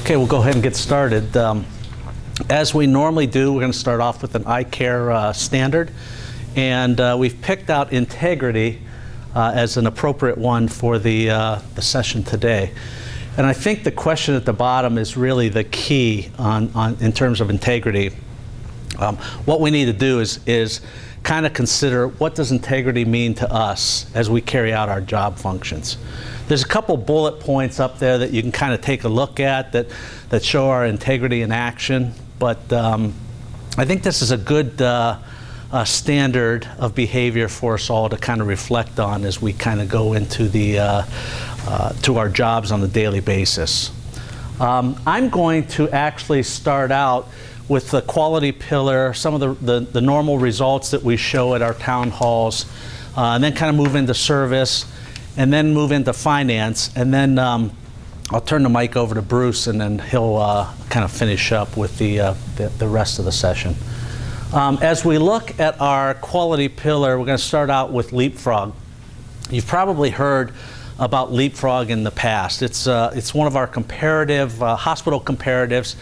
Okay, we'll go ahead and get started. As we normally do, we're going to start off with an eye care standard. And we've picked out integrity as an appropriate one for the session today. And I think the question at the bottom is really the key in terms of integrity. What we need to do is kind of consider, what does integrity mean to us as we carry out our job functions? There's a couple bullet points up there that you can kind of take a look at that show our integrity in action. But I think this is a good standard of behavior for us all to kind of reflect on as we kind of go into to our jobs on a daily basis. I'm going to actually start out with the quality pillar, some of the normal results that we show at our town halls, and then kind of move into service, and then move into finance, and then I'll turn the mic over to Bruce, and then he'll kind of finish up with the rest of the session. As we look at our quality pillar, we're going to start out with Leapfrog. You've probably heard about Leapfrog in the past. It's one of our comparative hospital comparatives.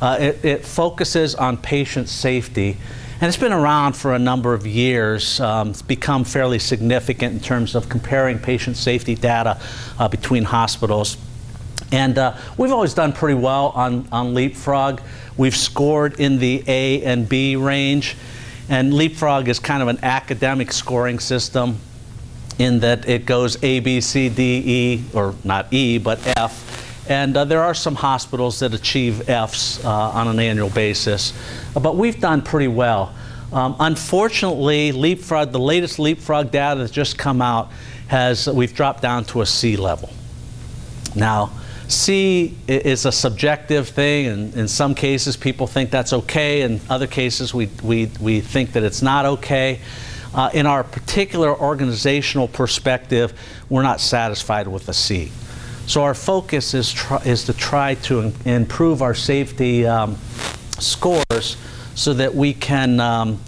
It focuses on patient safety, and it's been around for a number of years. It's become fairly significant in terms of comparing patient safety data between hospitals. And we've always done pretty well on Leapfrog. We've scored in the A and B range, and Leapfrog is kind of an academic scoring system in that it goes A, B, C, D, E, or not E, but F. And there are some hospitals that achieve Fs on an annual basis, but we've done pretty well. Unfortunately, Leapfrog, the latest Leapfrog data that's just come out, we've dropped down to a C level. Now, C is a subjective thing, and in some cases people think that's okay, in other cases we think that it's not okay. In our particular organizational perspective, we're not satisfied with a C. So our focus is to try to improve our safety scores so that we can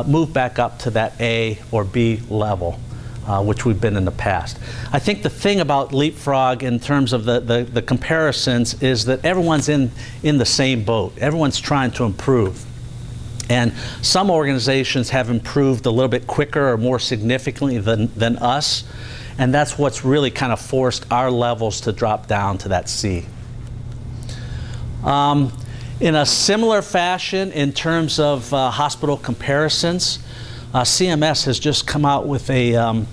move back up to that A or B level, which we've been in the past. I think the thing about Leapfrog in terms of the comparisons is that everyone's in the same boat. Everyone's trying to improve. And some organizations have improved a little bit quicker or more significantly than us. And that's what's really kind of forced our levels to drop down to that C. In a similar fashion, in terms of hospital comparisons, CMS has just come out with a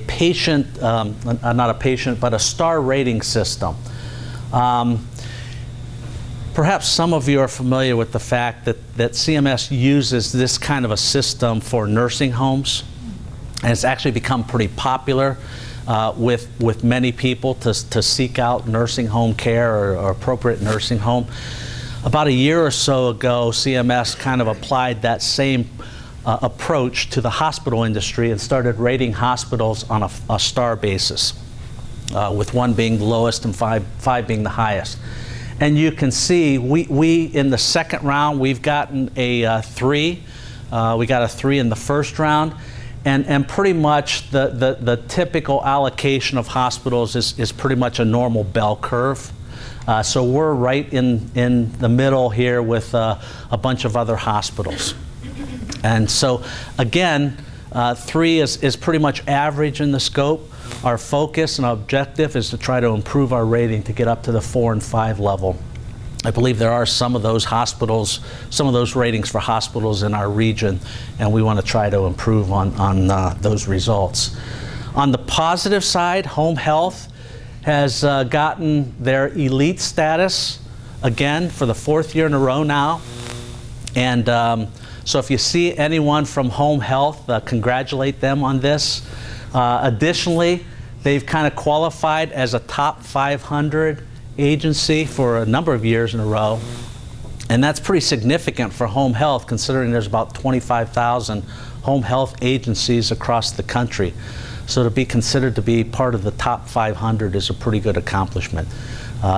patient, not a patient, but a star rating system. Perhaps some of you are familiar with the fact that CMS uses this kind of a system for nursing homes. And it's actually become pretty popular with many people to seek out nursing home care or appropriate nursing home. About a year or so ago, CMS kind of applied that same approach to the hospital industry and started rating hospitals on a star basis, with 1 being the lowest and 5 being the highest. And you can see we in the second round, we've gotten a 3. We got a 3 in the first round. And pretty much the typical allocation of hospitals is pretty much a normal bell curve. So we're right in the middle here with a bunch of other hospitals. And so again, 3 is pretty much average in the scope. Our focus and objective is to try to improve our rating to get up to the 4 and 5 level. I believe there are some of those hospitals, some of those ratings for hospitals in our region, and we want to try to improve on those results. On the positive side, home health has gotten their elite status again for the 4th year in a row now. And so if you see anyone from home health, congratulate them on this. Additionally, they've kind of qualified as a top 500 agency for a number of years in a row. And that's pretty significant for home health, considering there's about 25,000 home health agencies across the country. So to be considered to be part of the top 500 is a pretty good accomplishment.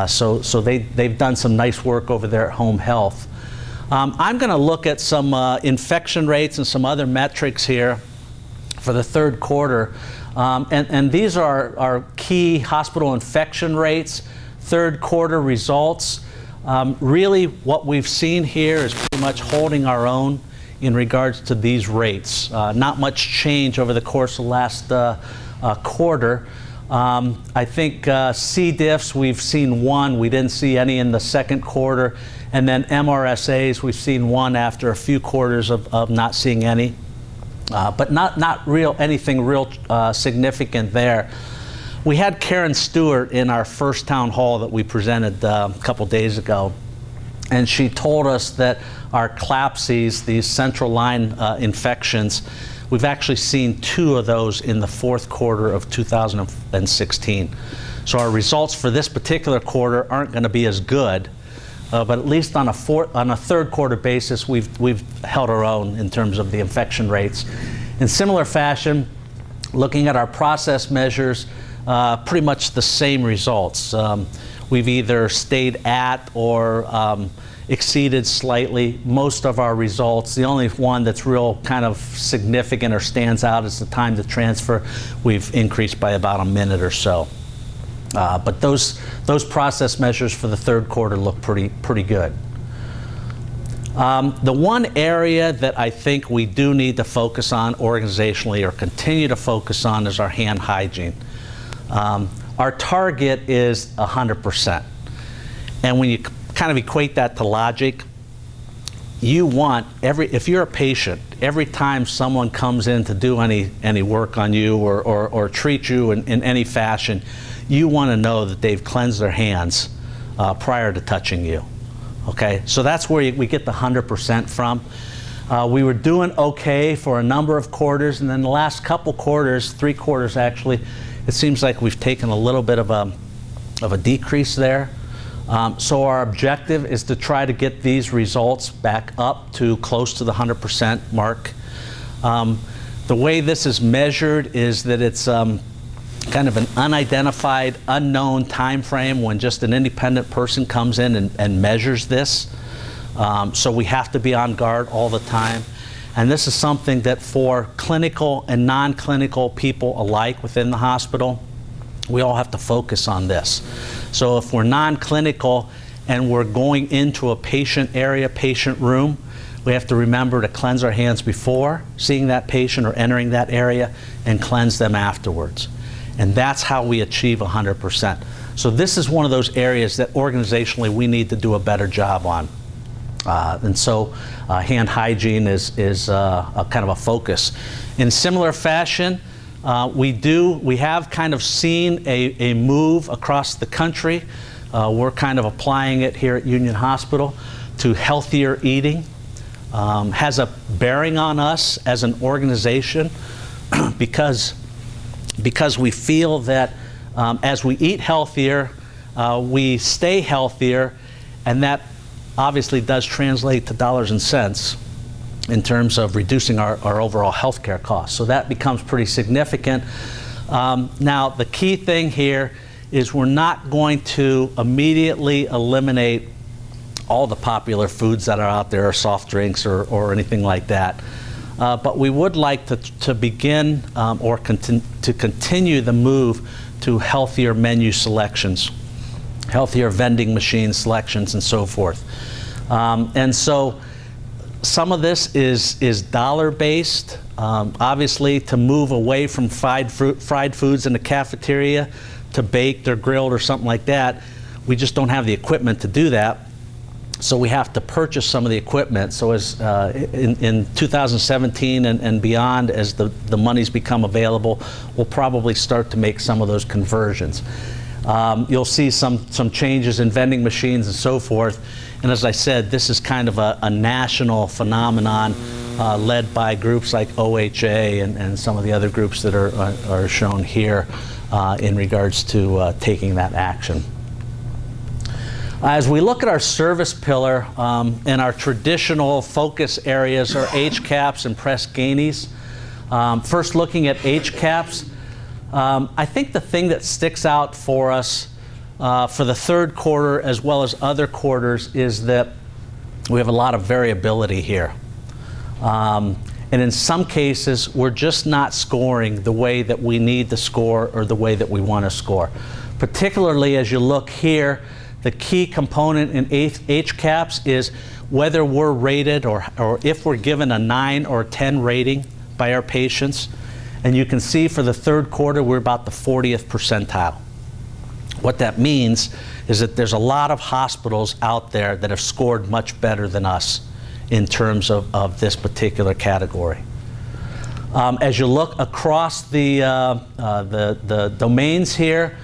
So they've done some nice work over there at home health. I'm going to look at some infection rates and some other metrics here for the 3rd quarter. And these are our key hospital infection rates third quarter results. Really what we've seen here is pretty much holding our own in regards to these rates. Not much change over the course of last quarter. I think C. diffs, we've seen one. We didn't see any in the second quarter. And then MRSAs, we've seen one after a few quarters of not seeing any. But not anything real significant there. We had Karen Stewart in our first town hall that we presented a couple days ago, and she told us that our CLAPSIs, these central line infections, we've actually seen 2 of those in the fourth quarter of 2016. So our results for this particular quarter aren't going to be as good, but at least on a third quarter basis, we've held our own in terms of the infection rates. In similar fashion, looking at our process measures, pretty much the same results. We've either stayed at or exceeded slightly most of our results. The only one that's real kind of significant or stands out is the time to transfer. We've increased by about a minute or so. But those process measures for the third quarter look pretty good. The one area that I think we do need to focus on organizationally or continue to focus on is our hand hygiene. Our target is 100%. And when you kind of equate that to logic, you want if you're a patient, every time someone comes in to do any work on you or treat you in any fashion, you want to know that they've cleansed their hands prior to touching you. Okay, so that's where we get the 100% from. We were doing okay for a number of quarters, and then the last couple quarters, 3 quarters actually, it seems like we've taken a little bit of a decrease there. So our objective is to try to get these results back up to close to the 100% mark. The way this is measured is that it's kind of an unidentified, unknown time frame when just an independent person comes in and measures this. So we have to be on guard all the time. And this is something that for clinical and non-clinical people alike within the hospital, we all have to focus on this. So if we're non-clinical and we're going into a patient area, patient room, we have to remember to cleanse our hands before seeing that patient or entering that area and cleanse them afterwards. And that's how we achieve 100%. So this is one of those areas that organizationally we need to do a better job on. And so hand hygiene is a kind of a focus. In similar fashion, we have kind of seen a move across the country. We're kind of applying it here at Union Hospital to healthier eating. Has a bearing on us as an organization because we feel that as we eat healthier, we stay healthier, and that obviously does translate to dollars and cents in terms of reducing our overall healthcare costs. So that becomes pretty significant. Now, the key thing here is we're not going to immediately eliminate all the popular foods that are out there, or soft drinks or anything like that. But we would like to begin or to continue the move to healthier menu selections, healthier vending machine selections, and so forth. And so some of this is dollar-based. Obviously, to move away from fried foods in the cafeteria to baked or grilled or something like that, we just don't have the equipment to do that. So we have to purchase some of the equipment. So as in 2017 and beyond, as the monies become available, we'll probably start to make some of those conversions. You'll see some changes in vending machines and so forth. And as I said, this is kind of a national phenomenon led by groups like OHA and some of the other groups that are shown here in regards to taking that action. As we look at our service pillar and our traditional focus areas are HCAHPS and Press Ganeys. First, looking at HCAHPS, I think the thing that sticks out for us for the third quarter as well as other quarters is that we have a lot of variability here. And in some cases, we're just not scoring the way that we need to score or the way that we want to score. Particularly as you look here, the key component in HCAHPS is whether we're rated or if we're given a 9 or 10 rating by our patients. And you can see for the third quarter, we're about the 40th percentile. What that means is that there's a lot of hospitals out there that have scored much better than us in terms of this particular category. As you look across the domains here,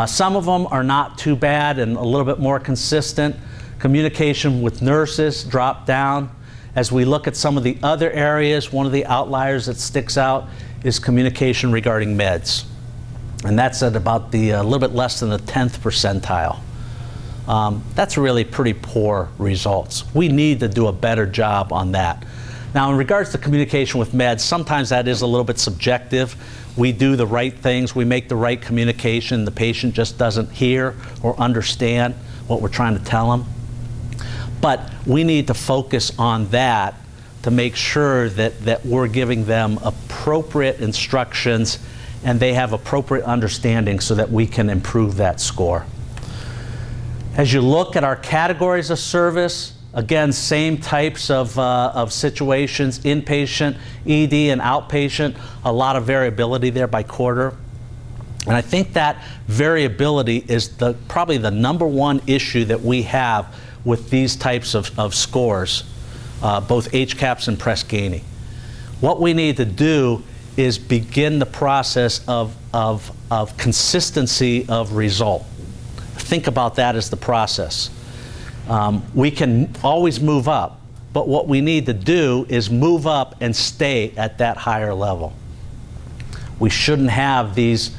some of them are not too bad and a little bit more consistent. Communication with nurses dropped down. As we look at some of the other areas, one of the outliers that sticks out is communication regarding meds. And that's at about a little bit less than the 10th percentile. That's really pretty poor results. We need to do a better job on that. Now, in regards to communication with meds, sometimes that is a little bit subjective. We do the right things, we make the right communication, the patient just doesn't hear or understand what we're trying to tell them. But we need to focus on that to make sure that we're giving them appropriate instructions and they have appropriate understanding so that we can improve that score. As you look at our categories of service, again, same types of situations, inpatient, ED, and outpatient, a lot of variability there by quarter. And I think that variability is probably the #1 issue that we have with these types of scores, both HCAHPS and Ganey. What we need to do is begin the process of consistency of result. Think about that as the process. We can always move up, but what we need to do is move up and stay at that higher level. We shouldn't have these,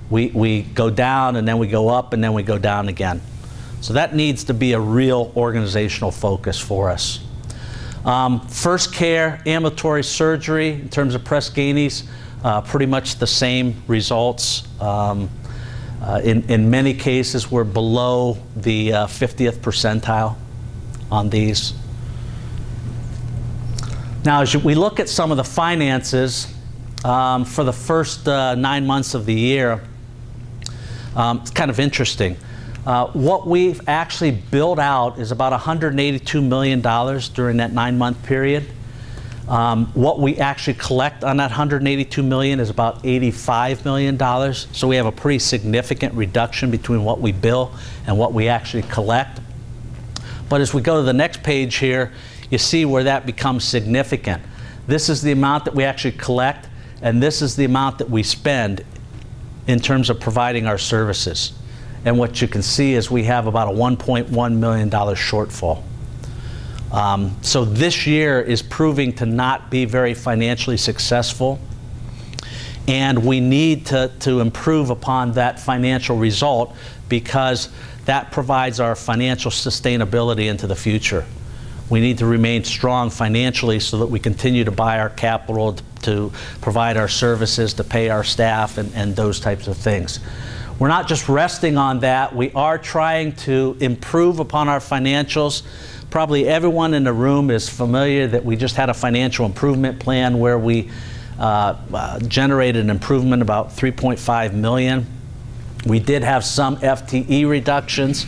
we go down and then we go up and then we go down again. So that needs to be a real organizational focus for us. First care, ambulatory surgery, in terms of Ganeys, pretty much the same results. In many cases, we're below the 50th percentile on these. Now, as we look at some of the finances for the first 9 months of the year, it's kind of interesting. What we've actually built out is about $182 million during that 9-month period. What we actually collect on that $182 million is about $85 million. So we have a pretty significant reduction between what we bill and what we actually collect. But as we go to the next page here, you see where that becomes significant. This is the amount that we actually collect, and this is the amount that we spend in terms of providing our services. And what you can see is we have about a $1.1 million shortfall. So this year is proving to not be very financially successful, and we need to improve upon that financial result because that provides our financial sustainability into the future. We need to remain strong financially so that we continue to buy our capital, to provide our services, to pay our staff, and those types of things. We're not just resting on that. We are trying to improve upon our financials. Probably everyone in the room is familiar that we just had a financial improvement plan where we generated an improvement about $3.5 million. We did have some FTE reductions,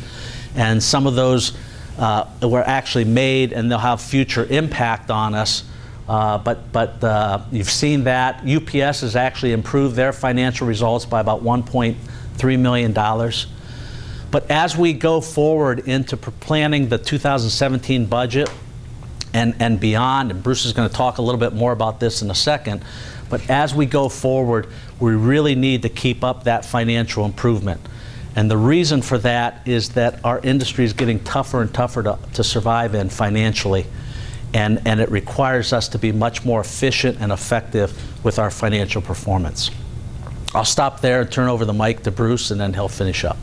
and some of those were actually made, and they'll have future impact on us. But you've seen that. UPS has actually improved their financial results by about $1.3 million. But as we go forward into planning the 2017 budget and beyond, and Bruce is going to talk a little bit more about this in a second, but as we go forward, we really need to keep up that financial improvement. And the reason for that is that our industry is getting tougher and tougher to survive in financially, and it requires us to be much more efficient and effective with our financial performance. I'll stop there and turn over the mic to Bruce, and then he'll finish up.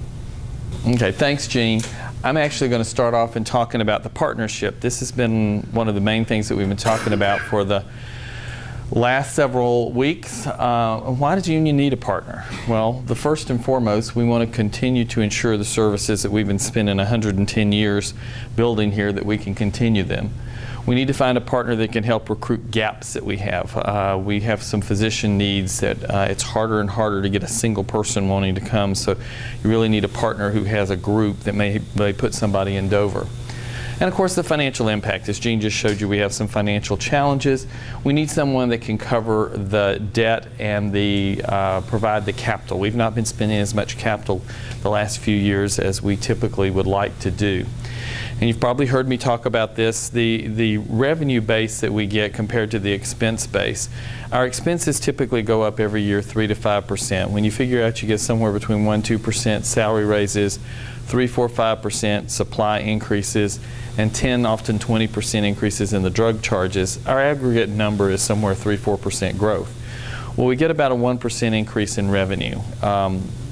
Okay, thanks, Gene. I'm actually going to start off in talking about the partnership. This has been one of the main things that we've been talking about for the last several weeks. Why does Union need a partner? Well, the first and foremost, we want to continue to ensure the services that we've been spending 110 years building here, that we can continue them. We need to find a partner that can help recruit gaps that we have. We have some physician needs that it's harder and harder to get a single person wanting to come, so you really need a partner who has a group that may put somebody in Dover. And of course, the financial impact. As Gene just showed you, we have some financial challenges. We need someone that can cover the debt and provide the capital. We've not been spending as much capital the last few years as we typically would like to do. And you've probably heard me talk about this, the revenue base that we get compared to the expense base. Our expenses typically go up every year 3 to 5%. When you figure out you get somewhere between 1-2% salary raises, 3-4-5% supply increases, and 10, often 20% increases in the drug charges, our aggregate number is somewhere 3-4% growth. Well, we get about a 1% increase in revenue.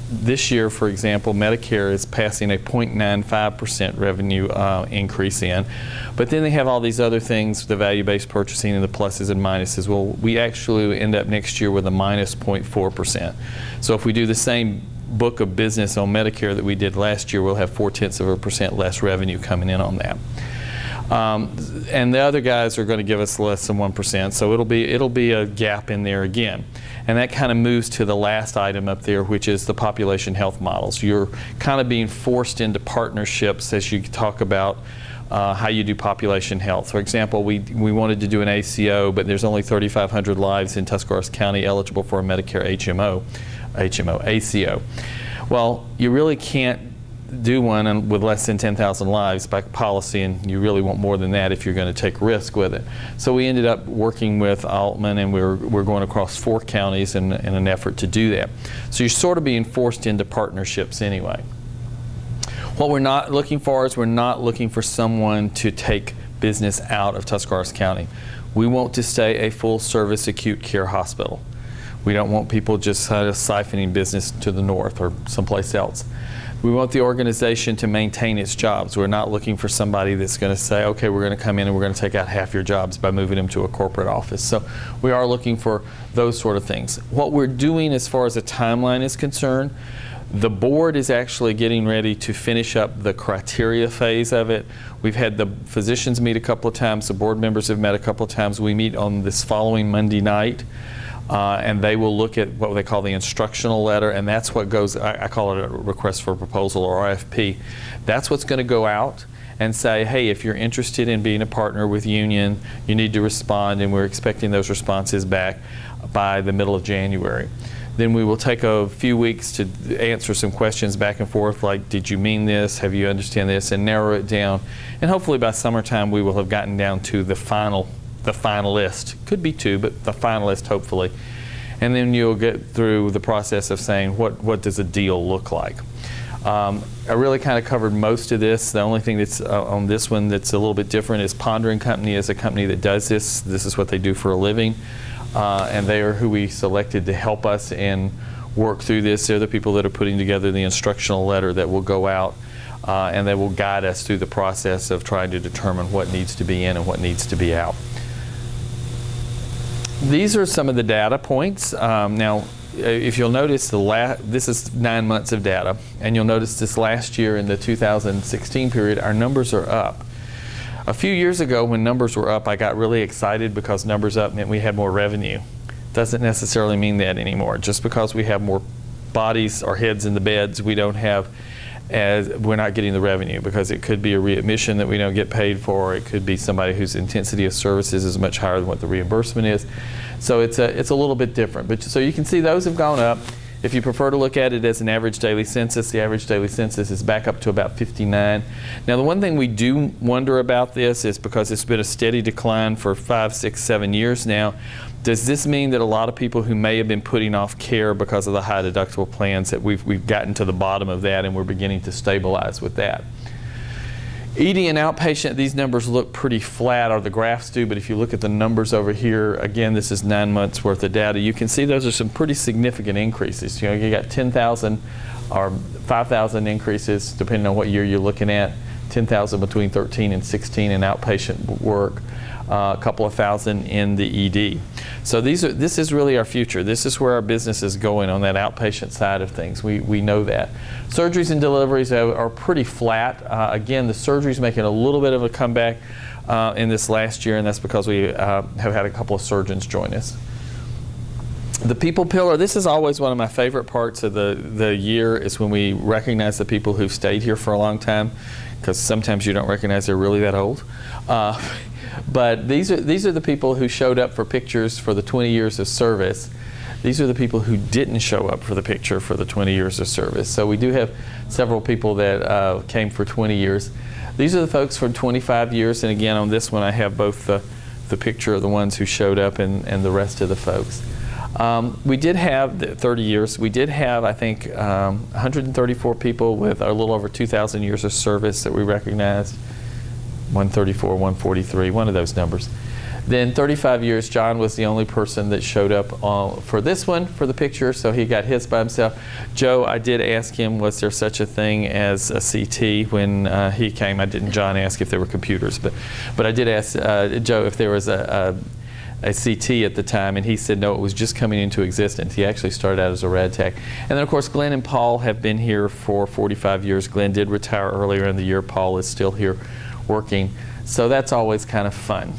This year, for example, Medicare is passing a 0.95% revenue increase in, but then they have all these other things, the value-based purchasing and the pluses and minuses. Well, we actually end up next year with a minus 0.4%. So if we do the same book of business on Medicare that we did last year, we'll have 0.4% less revenue coming in on that. And the other guys are going to give us less than 1%, so it'll be a gap in there again. And that kind of moves to the last item up there, which is the population health models. You're kind of being forced into partnerships as you talk about how you do population health. For example, we wanted to do an ACO, but there's only 3,500 lives in Tuscarawas County eligible for a Medicare ACO. Well, you really can't do one with less than 10,000 lives by policy, and you really want more than that if you're going to take risk with it. So we ended up working with Altman, and we're going across 4 counties in an effort to do that. So you're sort of being forced into partnerships anyway. What we're not looking for is we're not looking for someone to take business out of Tuscarawas County. We want to stay a full-service acute care hospital. We don't want people just siphoning business to the north or someplace else. We want the organization to maintain its jobs. We're not looking for somebody that's going to say, okay, we're going to come in and we're going to take out half your jobs by moving them to a corporate office. So we are looking for those sort of things. What we're doing as far as a timeline is concerned, the board is actually getting ready to finish up the criteria phase of it. We've had the physicians meet a couple of times. The board members have met a couple of times. We meet on this following Monday night. And they will look at what they call the instructional letter, and that's what goes, I call it a request for proposal or RFP. That's what's going to go out and say, hey, if you're interested in being a partner with Union, you need to respond, and we're expecting those responses back by the middle of January. Then we will take a few weeks to answer some questions back and forth, like, did you mean this? Have you understand this? And narrow it down. And hopefully by summertime we will have gotten down to the finalist. Could be 2, but the finalist hopefully. And then you'll get through the process of saying what does a deal look like. I really kind of covered most of this. The only thing that's on this one that's a little bit different is Pondering Company is a company that does this. This is what they do for a living. And they are who we selected to help us and work through this. They're the people that are putting together the instructional letter that will go out and they will guide us through the process of trying to determine what needs to be in and what needs to be out. These are some of the data points. Now, if you'll notice, this is 9 months of data, and you'll notice this last year in the 2016 period, our numbers are up. A few years ago when numbers were up, I got really excited because numbers up meant we had more revenue. Doesn't necessarily mean that anymore. Just because we have more bodies or heads in the beds, we're not getting the revenue, because it could be a readmission that we don't get paid for. It could be somebody whose intensity of services is much higher than what the reimbursement is. So it's a little bit different. But so you can see those have gone up. If you prefer to look at it as an average daily census, the average daily census is back up to about 59. Now the one thing we do wonder about this is, because it's been a steady decline for 5, 6, 7 years now, does this mean that a lot of people who may have been putting off care because of the high deductible plans, that we've gotten to the bottom of that and we're beginning to stabilize with that? ED and outpatient, these numbers look pretty flat, or the graphs do, but if you look at the numbers over here, again, this is 9 months worth of data, you can see those are some pretty significant increases. You know, you got 10,000 or 5,000 increases, depending on what year you're looking at, 10,000 between 13 and 16 in outpatient work, a couple of thousand in the ED. So this is really our future. This is where our business is going on that outpatient side of things. We know that. Surgeries and deliveries are pretty flat. Again, the surgeries making a little bit of a comeback. in this last year, and that's because we have had a couple of surgeons join us. The people pillar, this is always one of my favorite parts of the year, is when we recognize the people who've stayed here for a long time, because sometimes you don't recognize they're really that old. But these are the people who showed up for pictures for the 20 years of service. These are the people who didn't show up for the picture for the 20 years of service. So we do have several people that came for 20 years. These are the folks for 25 years, and again on this one I have both the picture of the ones who showed up and the rest of the folks. We did have 30 years. We did have, I think, 134 people with a little over 2,000 years of service that we recognized. 134, 143, one of those numbers. Then 35 years, John was the only person that showed up for this one, for the picture, so he got his by himself. Joe, I did ask him, was there such a thing as a CT when he came? I didn't, John, ask if there were computers, but I did ask Joe if there was a CT at the time, and he said no, it was just coming into existence. He actually started out as a rad tech. And then of course Glenn and Paul have been here for 45 years. Glenn did retire earlier in the year. Paul is still here working. So that's always kind of fun.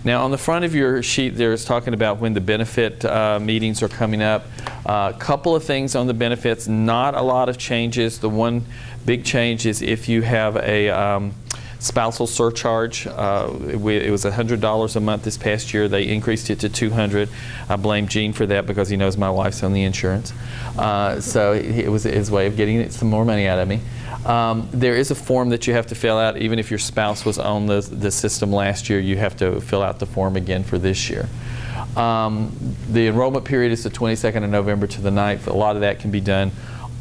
Now on the front of your sheet there is talking about when the benefit meetings are coming up. A couple of things on the benefits, not a lot of changes. The one big change is if you have a spousal surcharge. It was $100 a month this past year. They increased it to $200. I blame Gene for that because he knows my wife's on the insurance. So it was his way of getting some more money out of me. There is a form that you have to fill out. Even if your spouse was on the system last year, you have to fill out the form again for this year. The enrollment period is the 22nd of November to the 9th. A lot of that can be done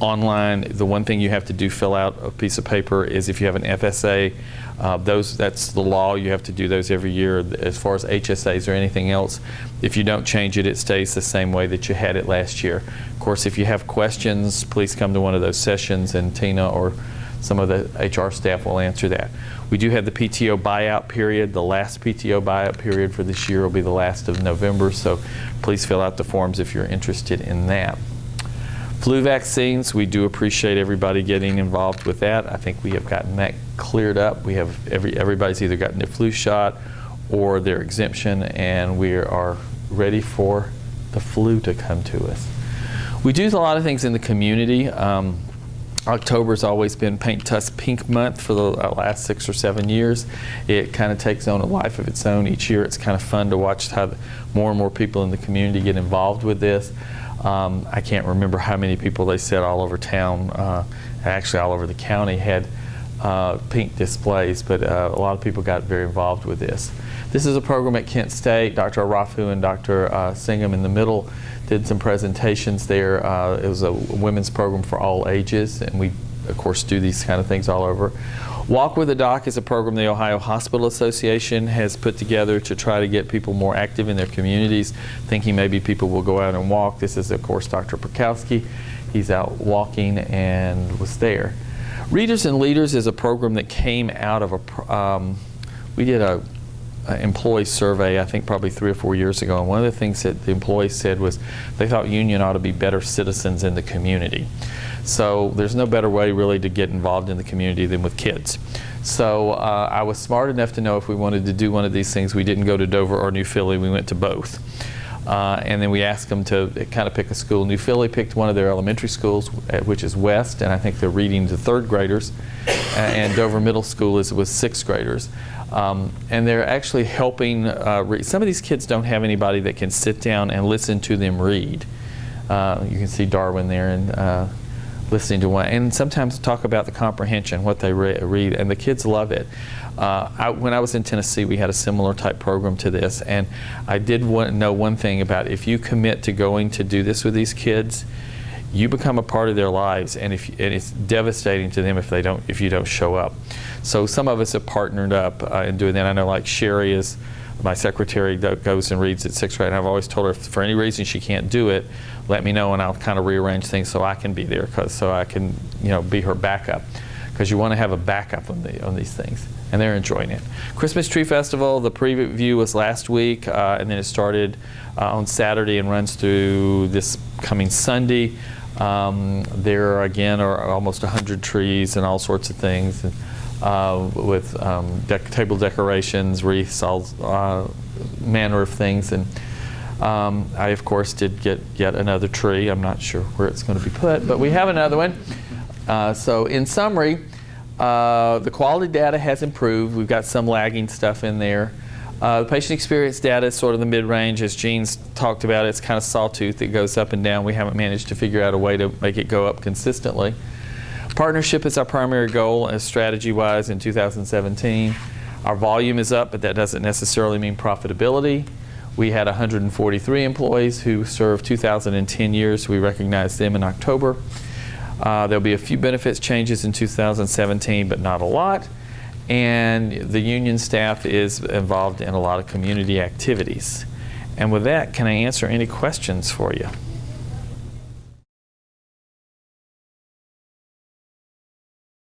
online. The one thing you have to do, fill out a piece of paper, is if you have an FSA, that's the law. You have to do those every year. As far as HSAs or anything else, if you don't change it, it stays the same way that you had it last year. Of course, if you have questions, please come to one of those sessions and Tina or some of the HR staff will answer that. We do have the PTO buyout period. The last PTO buyout period for this year will be the last of November, so please fill out the forms if you're interested in that. Flu vaccines, we do appreciate everybody getting involved with that. I think we have gotten that cleared up. We have everybody's either gotten their flu shot or their exemption, and we are ready for the flu to come to us. We do a lot of things in the community. October's always been Paint Us Pink month for the last 6 or 7 years. It kind of takes on a life of its own each year. It's kind of fun to watch how more and more people in the community get involved with this. I can't remember how many people they said all over town, actually all over the county, had pink displays, but a lot of people got very involved with this. This is a program at Kent State. Dr. Arafu and Dr. Singham in the middle did some presentations there. It was a women's program for all ages, and we, of course, do these kind of things all over. Walk with a Doc is a program the Ohio Hospital Association has put together to try to get people more active in their communities, thinking maybe people will go out and walk. This is, of course, Dr. Perkowski. He's out walking and was there. Readers and Leaders is a program that came out of we did an employee survey, I think probably 3 or 4 years ago, and one of the things that the employees said was they thought union ought to be better citizens in the community. So there's no better way really to get involved in the community than with kids. So I was smart enough to know if we wanted to do one of these things, we didn't go to Dover or New Philly, we went to both. And then we asked them to kind of pick a school. New Philly picked one of their elementary schools, which is West, and I think they're reading to 3rd graders. And Dover Middle School was 6th graders. And they're actually helping some of these kids don't have anybody that can sit down and listen to them read. You can see Darwin there and listening to one, and sometimes talk about the comprehension, what they read, and the kids love it. When I was in Tennessee, we had a similar type program to this, and I did know one thing about if you commit to going to do this with these kids, you become a part of their lives, and it's devastating to them if you don't show up. So some of us have partnered up in doing that. I know, like Sherry is my secretary, goes and reads at 6th grade, and I've always told her if for any reason she can't do it, let me know and I'll kind of rearrange things so I can be there, so I can be her backup, because you want to have a backup on these things, and they're enjoying it. Christmas Tree Festival, the preview was last week, and then it started on Saturday and runs through this coming Sunday. There again are almost 100 trees and all sorts of things, and with table decorations, wreaths, all manner of things. And I, of course, did get yet another tree. I'm not sure where it's going to be put, but we have another one. So in summary, the quality data has improved. We've got some lagging stuff in there. The patient experience data is sort of the mid-range. As Gene's talked about, it's kind of sawtooth. It goes up and down. We haven't managed to figure out a way to make it go up consistently. Partnership is our primary goal as strategy-wise in 2017. Our volume is up, but that doesn't necessarily mean profitability. We had 143 employees who served 2,010 years. We recognized them in October. There'll be a few benefits changes in 2017, but not a lot. And the union staff is involved in a lot of community activities. And with that, can I answer any questions for you?